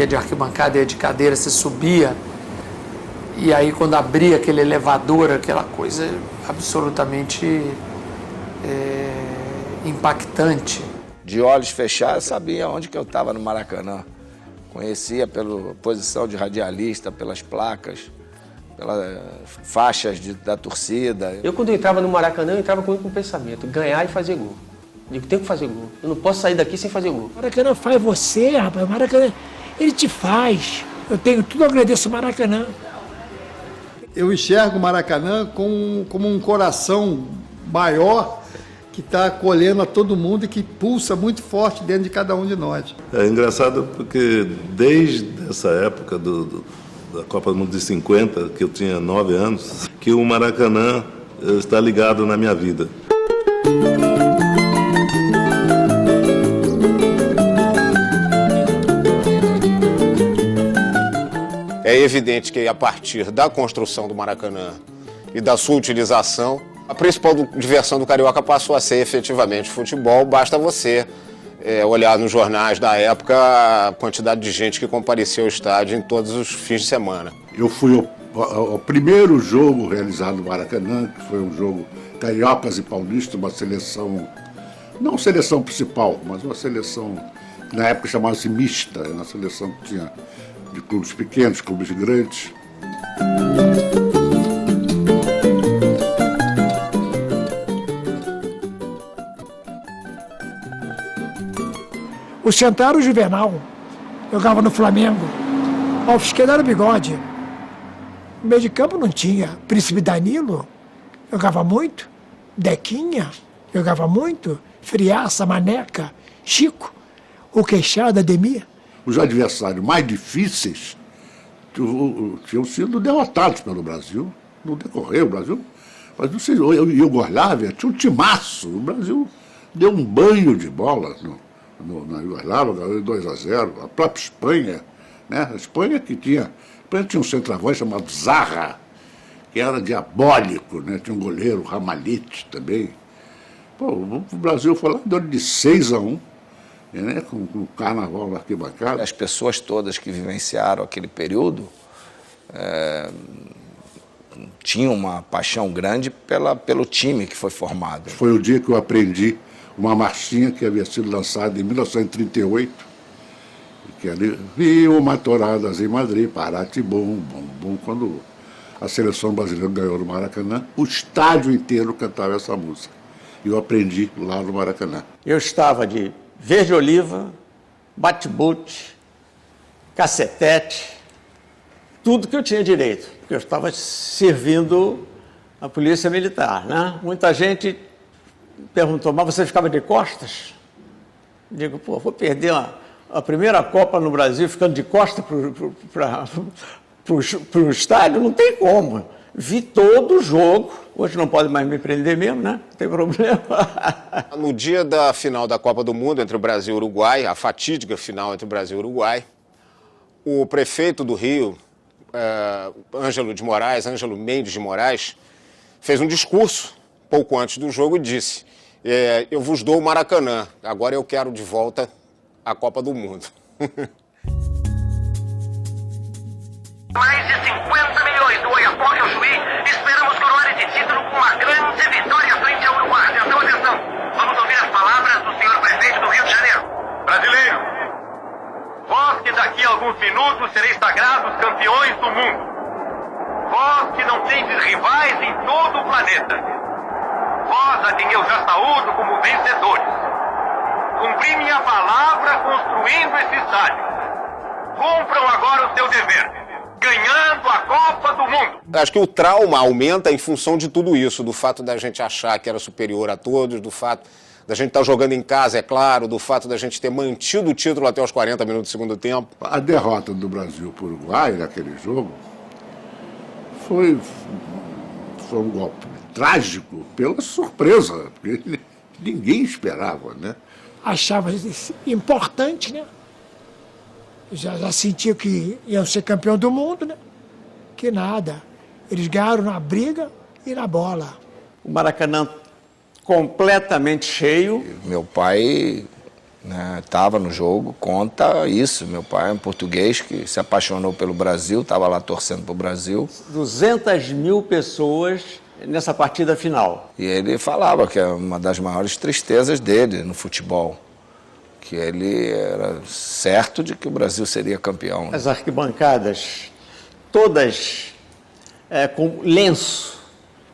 de arquibancada e a de cadeira, você subia, e aí quando abria aquele elevador, aquela coisa absolutamente impactante. De olhos fechados, eu sabia onde que eu estava no Maracanã. Conhecia pela posição de radialista, pelas placas, pelas faixas da torcida. Eu, quando eu entrava no Maracanã, eu entrava com um pensamento: ganhar e fazer gol. Digo, tenho que fazer gol. Eu não posso sair daqui sem fazer gol. O Maracanã faz você, rapaz. O Maracanã, ele te faz. Eu tenho tudo a agradecer o Maracanã. Eu enxergo o Maracanã como um coração maior que está acolhendo a todo mundo e que pulsa muito forte dentro de cada um de nós. É engraçado porque desde essa época da Copa do Mundo de 50, que eu tinha 9 anos, que o Maracanã está ligado na minha vida. É evidente que a partir da construção do Maracanã e da sua utilização, a principal diversão do Carioca passou a ser efetivamente futebol. Basta você olhar nos jornais da época a quantidade de gente que compareceu ao estádio em todos os fins de semana. Eu fui ao primeiro jogo realizado no Maracanã, que foi um jogo Cariocas e Paulistas, uma seleção, não seleção principal, mas uma seleção que na época chamava-se mista, uma seleção que tinha de clubes pequenos, clubes grandes. O Centaro Juvenal jogava no Flamengo. O esquerdo era o Bigode. No meio de campo não tinha. Príncipe Danilo jogava muito. Dequinha jogava muito. Friaça, Maneca, Chico, o Queixada, Ademir. Os adversários mais difíceis tinham sido derrotados pelo Brasil. No decorrer, o Brasil. Mas não sei, Iugoslávia tinha um timaço. O Brasil deu um banho de bola na Iugoslávia, ganhou 2-0. A própria Espanha, né? A Espanha tinha um centroavante chamado Zarra, que era diabólico, né? Tinha um goleiro, Ramalhete também. Pô, o Brasil foi lá, deu de 6-1. Né, com o carnaval na arquibancada. As pessoas todas que vivenciaram aquele período tinham uma paixão grande pelo time que foi formado. Foi o dia que eu aprendi uma marchinha que havia sido lançada em 1938, que ali viam matoradas em Madrid, Paratibum, bum, bum, quando a seleção brasileira ganhou no Maracanã, o estádio inteiro cantava essa música. E eu aprendi lá no Maracanã. Eu estava de verde oliva, bate-boot, cacetete, tudo que eu tinha direito, porque eu estava servindo a polícia militar, né? Muita gente perguntou, mas você ficava de costas? Digo, pô, vou perder a primeira Copa no Brasil ficando de costas para o estádio? Não tem como. Vi todo o jogo. Hoje não pode mais me prender mesmo, né? Não tem problema. No dia da final da Copa do Mundo entre o Brasil e o Uruguai, a fatídica final entre o Brasil e o Uruguai, o prefeito do Rio, Ângelo Mendes de Moraes, fez um discurso pouco antes do jogo e disse: eu vos dou o Maracanã, agora eu quero de volta a Copa do Mundo. Mais de 50 milhões do Oiapoque ao Chuí, esperamos coroar esse título com uma grande vitória frente ao Uruguai. Atenção, atenção. Vamos ouvir as palavras do senhor prefeito do Rio de Janeiro. Brasileiro, vós que daqui a alguns minutos sereis sagrados campeões do mundo. Vós que não tendes rivais em todo o planeta. Vós a quem eu já saúdo como vencedores. Cumpri minha palavra construindo esse estádio. Cumpram agora o seu dever, ganhando a Copa do Mundo. Acho que o trauma aumenta em função de tudo isso, do fato da gente achar que era superior a todos, do fato da gente estar jogando em casa, é claro, do fato da gente ter mantido o título até os 40 minutos do segundo tempo. A derrota do Brasil para o Uruguai naquele jogo foi um golpe trágico pela surpresa, porque ninguém esperava, né? Achava importante, né? Já sentia que iam ser campeão do mundo, né? Que nada. Eles ganharam na briga e na bola. O Maracanã completamente cheio. Meu pai né? Estava no jogo, conta isso. Meu pai é um português que se apaixonou pelo Brasil, estava lá torcendo para o Brasil. 200 mil pessoas nessa partida final. E ele falava que é uma das maiores tristezas dele no futebol, que ele era certo de que o Brasil seria campeão. As arquibancadas, todas com lenço.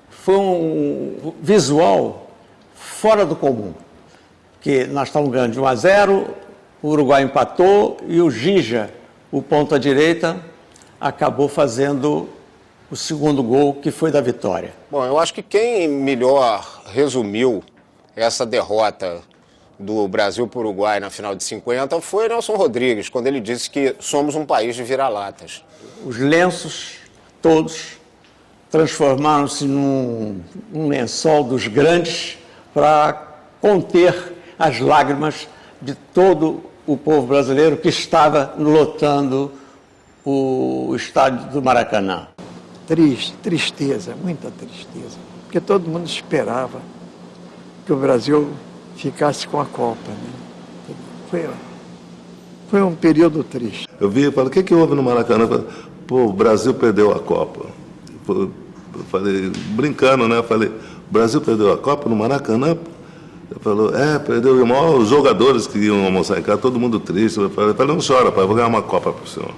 Foi um visual fora do comum. Que nós estávamos ganhando de 1-0, o Uruguai empatou e o Gija, o ponta-direita, acabou fazendo o segundo gol, que foi da vitória. Bom, eu acho que quem melhor resumiu essa derrota do Brasil para o Uruguai na final de 50 foi Nelson Rodrigues, quando ele disse que somos um país de vira-latas. Os lenços, todos, transformaram-se num lençol dos grandes para conter as lágrimas de todo o povo brasileiro que estava lotando o estádio do Maracanã. Tristeza, muita tristeza, porque todo mundo esperava que o Brasil ficasse com a Copa, né? Foi um período triste. Eu vi e falei, o que houve no Maracanã? Eu falei, pô, o Brasil perdeu a Copa. Eu falei, brincando, né? Eu falei, o Brasil perdeu a Copa no Maracanã? Ele falou, perdeu. E os jogadores que iam almoçar em casa, todo mundo triste. Eu falei, não chora, pai, eu vou ganhar uma Copa pro senhor.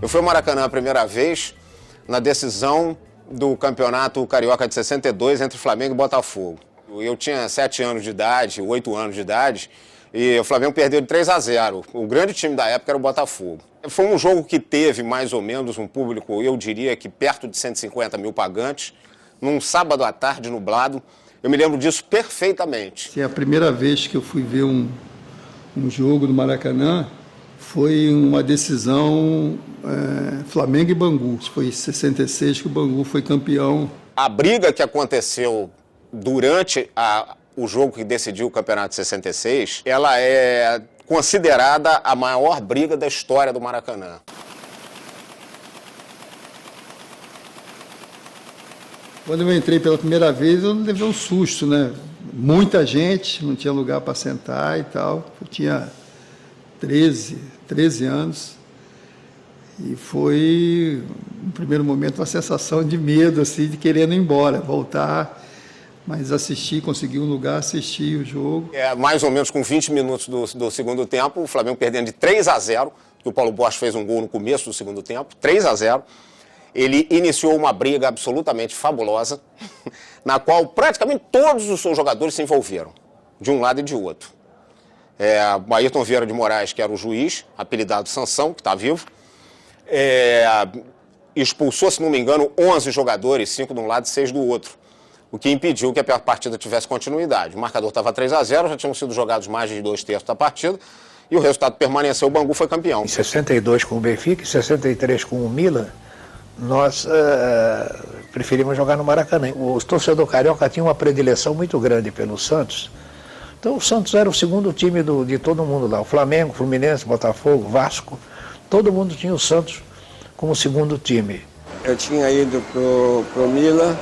Eu fui ao Maracanã a primeira vez na decisão do Campeonato Carioca de 62 entre Flamengo e Botafogo. Eu tinha 7 anos de idade, 8 anos de idade, e o Flamengo perdeu de 3-0. O grande time da época era o Botafogo. Foi um jogo que teve mais ou menos um público, eu diria que perto de 150 mil pagantes, num sábado à tarde nublado. Eu me lembro disso perfeitamente. A primeira vez que eu fui ver um jogo no Maracanã foi uma decisão Flamengo e Bangu. Foi em 66 que o Bangu foi campeão. A briga que aconteceu durante o jogo que decidiu o campeonato de 66, ela é considerada a maior briga da história do Maracanã. Quando eu entrei pela primeira vez, eu levei um susto, né? Muita gente, não tinha lugar para sentar e tal. Eu tinha 13 anos. E foi, no primeiro momento, uma sensação de medo, assim, de querendo ir embora, voltar. Mas consegui um lugar, assisti o jogo. Mais ou menos com 20 minutos do segundo tempo, o Flamengo perdendo de 3-0, que o Paulo Bosch fez um gol no começo do segundo tempo, 3-0. Ele iniciou uma briga absolutamente fabulosa, na qual praticamente todos os seus jogadores se envolveram, de um lado e de outro. O Ayrton Vieira de Moraes, que era o juiz, apelidado Sansão, que está vivo, expulsou, se não me engano, 11 jogadores, 5 de um lado e 6 do outro, o que impediu que a partida tivesse continuidade. O marcador estava 3-0, já tinham sido jogados mais de 2/3 da partida, e o resultado permaneceu, o Bangu foi campeão. Em 62 com o Benfica, em 63 com o Milan, nós preferimos jogar no Maracanã. O torcedor carioca tinha uma predileção muito grande pelo Santos. Então o Santos era o segundo time de todo mundo lá. O Flamengo, Fluminense, Botafogo, Vasco, todo mundo tinha o Santos como segundo time. Eu tinha ido pro Milan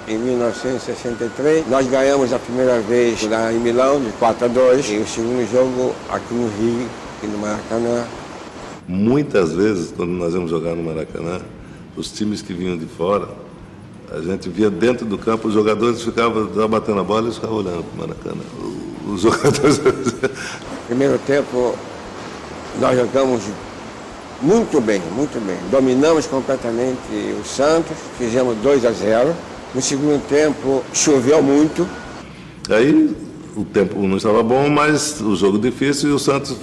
em 1963. Nós ganhamos a primeira vez lá em Milão, de 4-2. E o segundo jogo aqui no Rio, aqui no Maracanã. Muitas vezes, quando nós íamos jogar no Maracanã, os times que vinham de fora, a gente via dentro do campo, os jogadores ficavam batendo a bola e ficavam olhando para o Maracanã. Os jogadores... No primeiro tempo, nós jogamos muito bem, muito bem. Dominamos completamente o Santos, fizemos 2-0. No segundo tempo, choveu muito. Aí, o tempo não estava bom, mas o jogo difícil e o Santos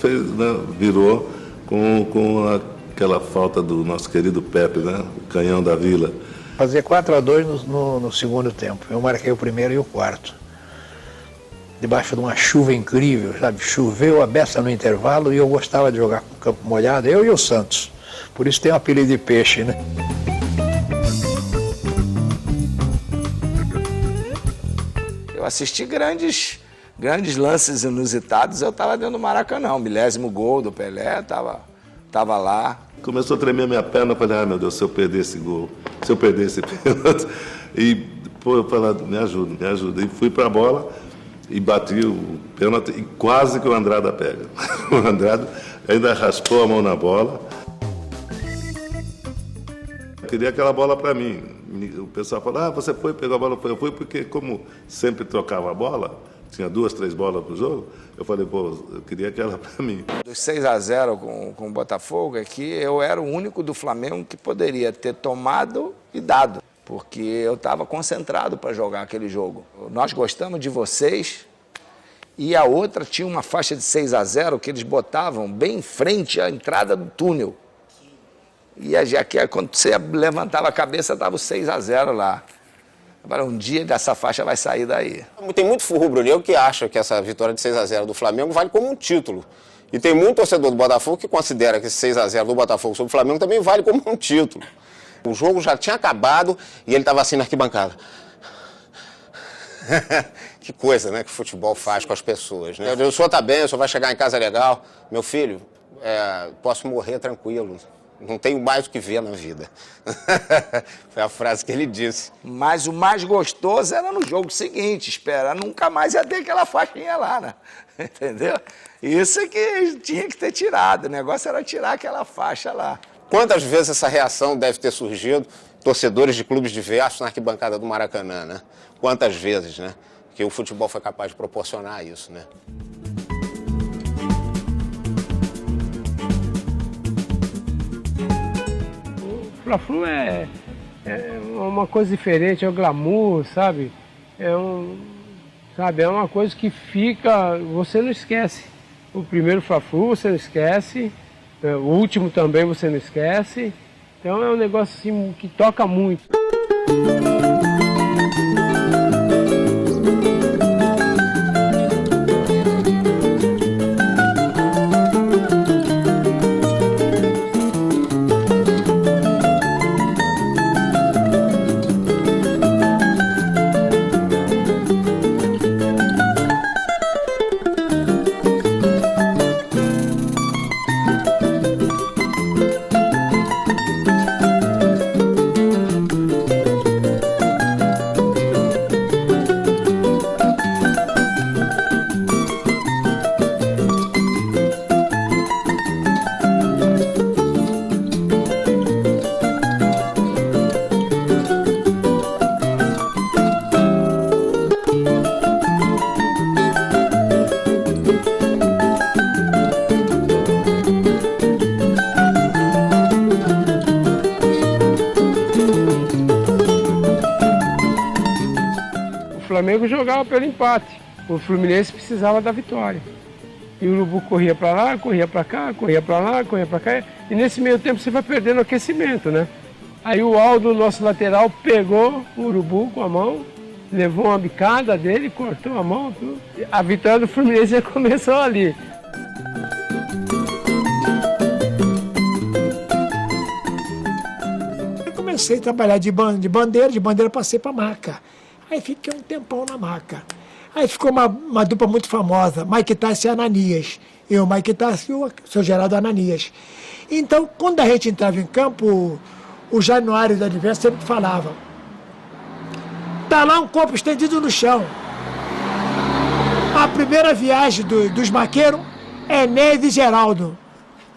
virou com aquela falta do nosso querido Pepe, né? O canhão da Vila. Fazia 4-2 no segundo tempo. Eu marquei o primeiro e o quarto. Debaixo de uma chuva incrível, sabe? Choveu a beça no intervalo e eu gostava de jogar com o campo molhado, eu e o Santos. Por isso tem o apelido de peixe, né? Eu assisti grandes lances inusitados, eu estava dentro do Maracanã. O 10º gol do Pelé, estava estava lá. Começou a tremer minha perna, eu falei, meu Deus, se eu perder esse gol, se eu perder esse pênalti. E, pô, eu falei, me ajuda. E fui para a bola e bati o pênalti e quase que o Andrada pega. O Andrada ainda raspou a mão na bola. Eu queria aquela bola para mim. O pessoal falou, você foi, pegou a bola. Eu fui porque, como sempre trocava a bola, tinha 2, 3 bolas pro jogo, eu falei, eu queria aquela para mim. Dos 6-0 com o Botafogo, é que eu era o único do Flamengo que poderia ter tomado e dado, porque eu estava concentrado para jogar aquele jogo. Nós gostamos de vocês, e a outra tinha uma faixa de 6-0 que eles botavam bem em frente à entrada do túnel. E aqui, quando você levantava a cabeça, estava o 6-0 lá. Agora, um dia dessa faixa vai sair daí. Tem muito rubro-negro que acha que essa vitória de 6-0 do Flamengo vale como um título. E tem muito torcedor do Botafogo que considera que esse 6-0 do Botafogo sobre o Flamengo também vale como um título. O jogo já tinha acabado e ele estava assim na arquibancada. Que coisa, né, que o futebol faz com as pessoas, né? O senhor está bem, o senhor vai chegar em casa legal. Meu filho, posso morrer tranquilo. Não tenho mais o que ver na vida. Foi a frase que ele disse. Mas o mais gostoso era no jogo seguinte, esperar nunca mais ia ter aquela faixinha lá, né? Entendeu? Isso é que tinha que ter tirado, o negócio era tirar aquela faixa lá. Quantas vezes essa reação deve ter surgido, torcedores de clubes diversos na arquibancada do Maracanã, né? Quantas vezes, né? Que o futebol foi capaz de proporcionar isso, né? O Fla-Flu é uma coisa diferente, é o glamour, sabe? É uma coisa que fica, você não esquece. O primeiro Fla-Flu você não esquece, o último também você não esquece. Então é um negócio assim que toca muito. O Flamengo jogava pelo empate, o Fluminense precisava da vitória. E o Urubu corria para lá, corria para cá, corria para lá, corria para cá, e nesse meio tempo você vai perdendo o aquecimento, né? Aí o Aldo, nosso lateral, pegou o Urubu com a mão, levou uma bicada dele, cortou a mão, tudo. A vitória do Fluminense já começou ali. Eu comecei a trabalhar de bandeira passei para maca. Aí fiquei um tempão na maca. Aí ficou uma dupla muito famosa, Mike Tyson e Ananias. Eu, Mike Tyson e o seu Geraldo Ananias. Então, quando a gente entrava em campo, o Januário do adversário sempre falava: tá lá um copo estendido no chão. A primeira viagem dos maqueiros é Neve e Geraldo.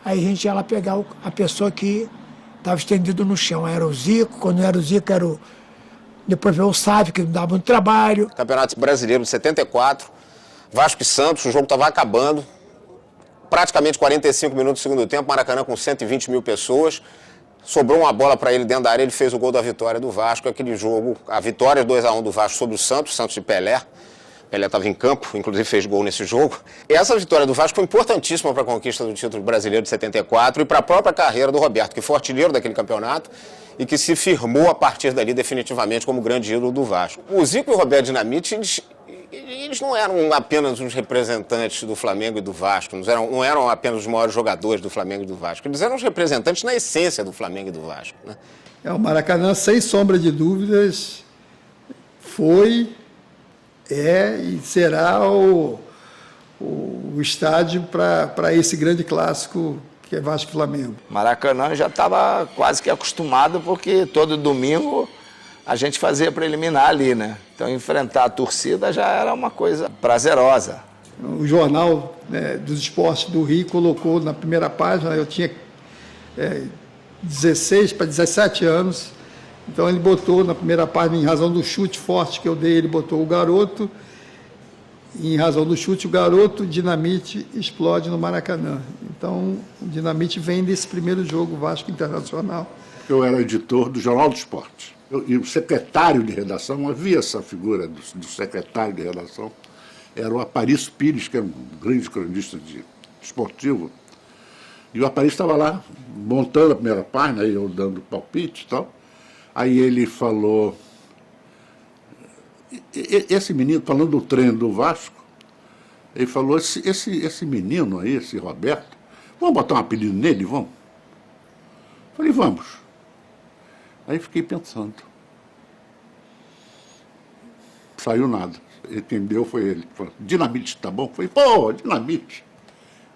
Aí a gente ia lá pegar a pessoa que estava estendido no chão. Era o Zico, quando não era o Zico, era o... Depois veio o Sávio, que não dava muito trabalho. Campeonato Brasileiro de 74, Vasco e Santos, o jogo estava acabando. Praticamente 45 minutos do segundo tempo, Maracanã com 120 mil pessoas. Sobrou uma bola para ele dentro da área, ele fez o gol da vitória do Vasco. Aquele jogo, a vitória 2-1 do Vasco sobre o Santos de Pelé. Pelé estava em campo, inclusive fez gol nesse jogo. E essa vitória do Vasco foi importantíssima para a conquista do título brasileiro de 74 e para a própria carreira do Roberto, que foi artilheiro daquele campeonato e que se firmou a partir dali definitivamente como grande ídolo do Vasco. O Zico e o Roberto Dinamite, eles não eram apenas os representantes do Flamengo e do Vasco, não eram apenas os maiores jogadores do Flamengo e do Vasco, eles eram os representantes na essência do Flamengo e do Vasco, né? O Maracanã, sem sombra de dúvidas, foi, e será o estádio para esse grande clássico que é Vasco e Flamengo. Maracanã já estava quase que acostumado, porque todo domingo a gente fazia preliminar ali, né? Então enfrentar a torcida já era uma coisa prazerosa. O jornal, né, dos esportes do Rio colocou na primeira página, eu tinha 16 para 17 anos, então ele botou na primeira página, em razão do chute forte que eu dei, ele botou o garoto, e em razão do chute, o garoto Dinamite explode no Maracanã. Então, o Dinamite vem desse primeiro jogo, Vasco Internacional. Eu era editor do Jornal do Esporte. E o secretário de redação, havia essa figura do secretário de redação, era o Aparício Pires, que é um grande cronista esportivo. E o Aparício estava lá, montando a primeira página, eu dando palpite e tal. Aí ele falou... Esse menino, falando do treino do Vasco, ele falou, esse menino aí, esse Roberto, vamos botar um apelido nele, vamos? Falei, vamos. Aí fiquei pensando. Saiu nada. Quem deu foi ele. Falou, Dinamite, tá bom? Falei, pô, Dinamite.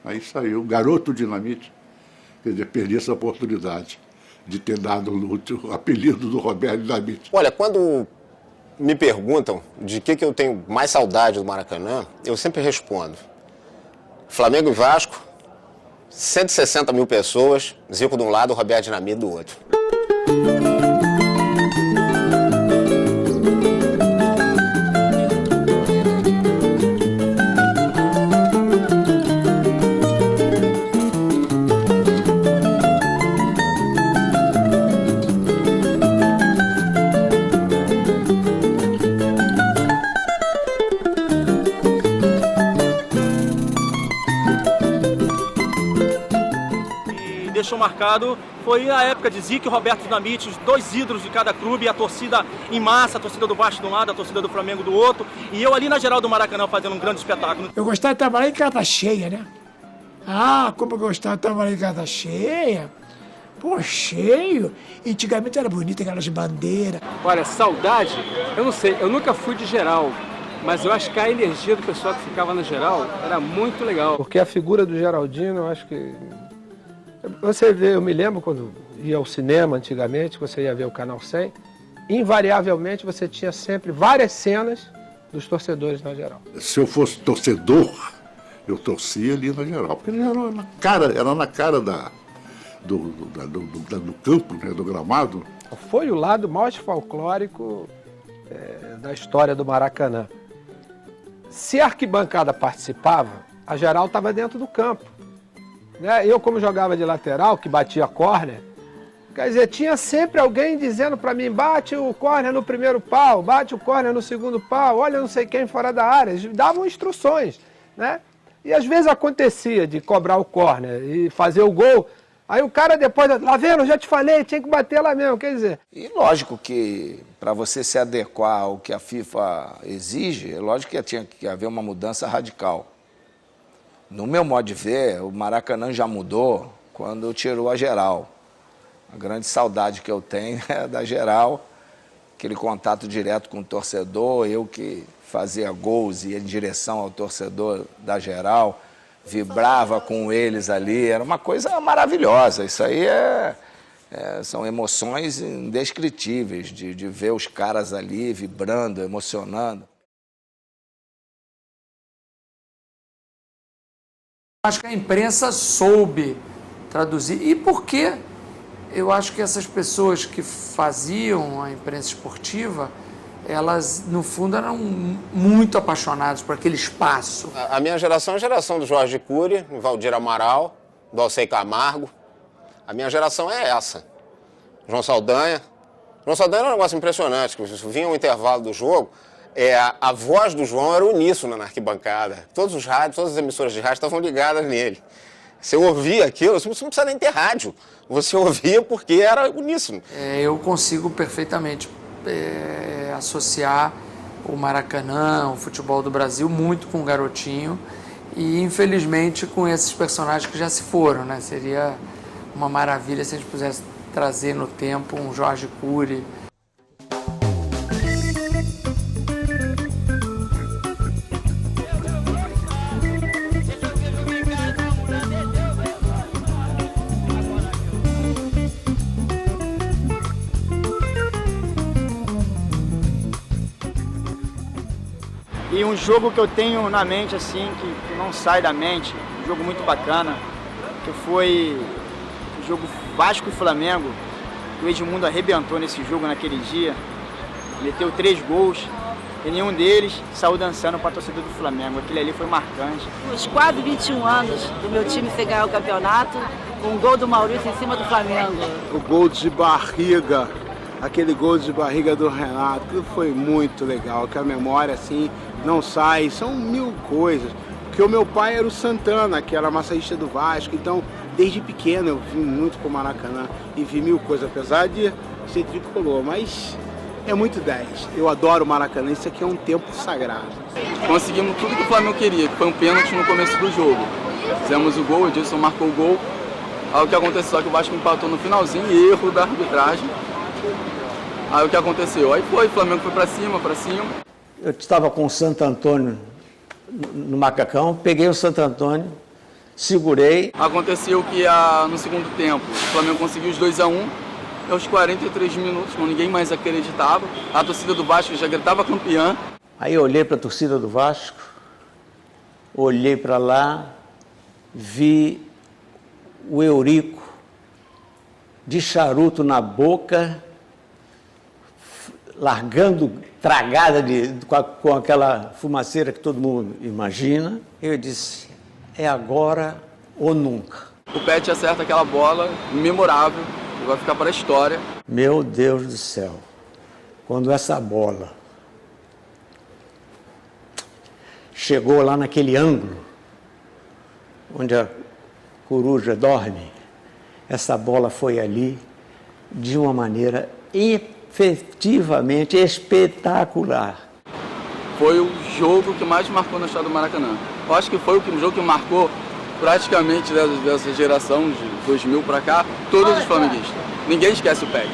Aí saiu, Garoto Dinamite. Quer dizer, perdi essa oportunidade de ter dado o apelido do Roberto Dinamite. Olha, quando me perguntam de que eu tenho mais saudade do Maracanã, eu sempre respondo. Flamengo e Vasco, 160 mil pessoas, Zico de um lado, Roberto Dinamite do outro. Deixou marcado foi a época de Zico e Roberto Dinamite, os dois ídolos de cada clube, a torcida em massa, a torcida do Vasco de um lado, a torcida do Flamengo do outro, e eu ali na geral do Maracanã fazendo um grande espetáculo. Eu gostava de trabalhar em casa cheia, né? Ah, como eu gostava de trabalhar em casa cheia. Pô, cheio. Antigamente era bonito, aquelas bandeiras. Olha, saudade, eu não sei, eu nunca fui de geral, mas eu acho que a energia do pessoal que ficava na geral era muito legal. Porque a figura do Geraldino, eu acho que... Você vê, eu me lembro quando ia ao cinema antigamente, você ia ver o Canal 100, invariavelmente você tinha sempre várias cenas dos torcedores na geral. Se eu fosse torcedor, eu torcia ali na geral, porque era na cara do campo, né, do gramado. Foi o lado mais folclórico da história do Maracanã. Se a arquibancada participava, a geral estava dentro do campo. Eu, como jogava de lateral, que batia córner, quer dizer, tinha sempre alguém dizendo para mim, bate o córner no primeiro pau, bate o córner no segundo pau, olha não sei quem fora da área, eles davam instruções, né? E às vezes acontecia de cobrar o córner e fazer o gol, aí o cara depois, lá vendo, eu já te falei, tinha que bater lá mesmo, quer dizer... E lógico que para você se adequar ao que a FIFA exige, é lógico que tinha que haver uma mudança radical. No meu modo de ver, o Maracanã já mudou quando tirou a geral. A grande saudade que eu tenho é da geral, aquele contato direto com o torcedor, eu que fazia gols e ia em direção ao torcedor da geral, vibrava com eles ali, era uma coisa maravilhosa. Isso aí são emoções indescritíveis de ver os caras ali vibrando, emocionando. Acho que a imprensa soube traduzir. E por quê? Eu acho que essas pessoas que faziam a imprensa esportiva, elas, no fundo, eram muito apaixonadas por aquele espaço. A minha geração é a geração do Jorge Cury, do Valdir Amaral, do Alcei Camargo. A minha geração é essa. João Saldanha. João Saldanha era um negócio impressionante, que vinha um intervalo do jogo, a voz do João era uníssona na arquibancada. Todos os rádios, todas as emissoras de rádio estavam ligadas nele. Você ouvia aquilo, você não precisa nem ter rádio. Você ouvia porque era uníssono. Eu consigo perfeitamente associar o Maracanã, o futebol do Brasil, muito com o Garotinho. E, infelizmente, com esses personagens que já se foram, né? Seria uma maravilha se a gente pudesse trazer no tempo um Jorge Cury. E um jogo que eu tenho na mente, assim, que não sai da mente, um jogo muito bacana, que foi o jogo Vasco e Flamengo. O Edmundo arrebentou nesse jogo naquele dia, meteu 3 gols e nenhum deles saiu dançando para a torcida do Flamengo. Aquilo ali foi marcante. Os quase 21 anos do meu time ser ganhar o campeonato, com um gol do Maurício em cima do Flamengo. O gol de barriga, aquele gol de barriga do Renato, aquilo foi muito legal, que a memória assim não sai, são 1000 coisas. Porque o meu pai era o Santana, que era massaísta do Vasco, então desde pequeno eu vim muito pro Maracanã e vi 1000 coisas, apesar de ser tricolor, mas é muito 10. Eu adoro o Maracanã, isso aqui é um tempo sagrado. Conseguimos tudo que o Flamengo queria, que foi um pênalti no começo do jogo. Fizemos o gol, o Edilson marcou o gol. Aí o que aconteceu, só que o Vasco empatou no finalzinho, erro da arbitragem. Aí o que aconteceu? Aí o Flamengo foi pra cima. Eu estava com o Santo Antônio no macacão, peguei o Santo Antônio, segurei. Aconteceu que no segundo tempo o Flamengo conseguiu os 2-1. Aos 43 minutos, quando ninguém mais acreditava, a torcida do Vasco já gritava campeã. Aí eu olhei para a torcida do Vasco, olhei para lá, vi o Eurico de charuto na boca, largando tragada com aquela fumaceira que todo mundo imagina. Eu disse, é agora ou nunca. O Pet acerta aquela bola memorável, vai ficar para a história. Meu Deus do céu, quando essa bola chegou lá naquele ângulo onde a coruja dorme, essa bola foi ali de uma maneira efetivamente espetacular. Foi o jogo que mais marcou na história do Maracanã. Eu acho que foi o jogo que marcou praticamente dessa geração de 2000 para cá, todos os flamenguistas. Ninguém esquece o Pet.